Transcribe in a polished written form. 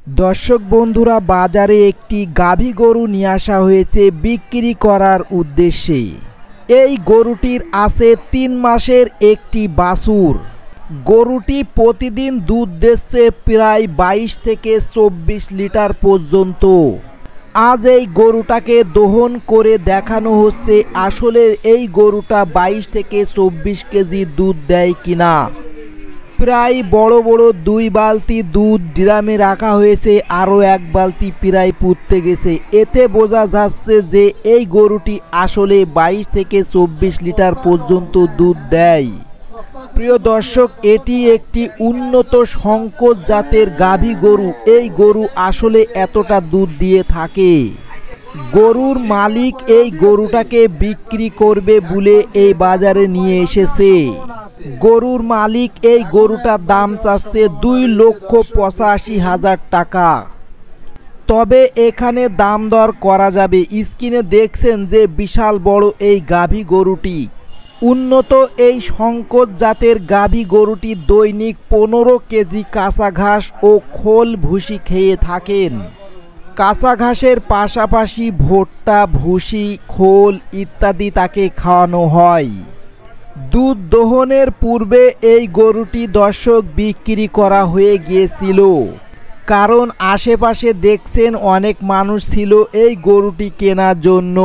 দর্শক বন্ধুরা, বাজারে একটি গাভী গরু নিয়ে আসা হয়েছে বিক্রি করার উদ্দেশ্যে। এই গরুটির আছে ৩ মাসের একটি বাছুর। গরুটি প্রতিদিন দুধ দিচ্ছে প্রায় ২২ থেকে ২৪ লিটার পর্যন্ত। আজ এই গরুটাকে দহন করে দেখানো হচ্ছে আসলে এই গরুটা ২২ থেকে ২৪ কেজি দুধ দেয় কিনা। প্রায় বড় বড় ২ বালতি দুধ ড্রামে রাখা হয়েছে, আরও ১ বালতি প্রায় পুড়তে গেছে। এতে বোঝা যাচ্ছে যে এই গরুটি আসলে ২২ থেকে ২৪ লিটার পর্যন্ত দুধ দেয়। প্রিয় দর্শক, এটি একটি উন্নত সংকর জাতের গাভী গরু। এই গরু আসলে এতটা দুধ দিয়ে থাকে। গরুর মালিক এই গরুটাকে বিক্রি করবে বলে এই বাজারে নিয়ে এসেছে। গরুর মালিক এই গরুটার দাম চাচ্ছে ২,৮৫,০০০ টাকা। তবে এখানে দাম দর করা যাবে। স্ক্রিনে দেখছেন যে বিশাল বড় এই গাভী গরুটি। উন্নত এই সংকর জাতের গাভী গরুটি দৈনিক ১৫ কেজি কাঁচা ঘাস ও খোল ভুসি খেয়ে থাকেন। কাঁচা ঘাসের পাশাপাশি ভুট্টা, ভুসি, খোল ইত্যাদি তাকে খাওয়ানো হয়। দুধ দহনের পূর্বে এই গরুটি দর্শক বিক্রি করা হয়ে গিয়েছিল, কারণ আশেপাশে দেখছেন অনেক মানুষ ছিল এই গরুটি কেনার জন্য।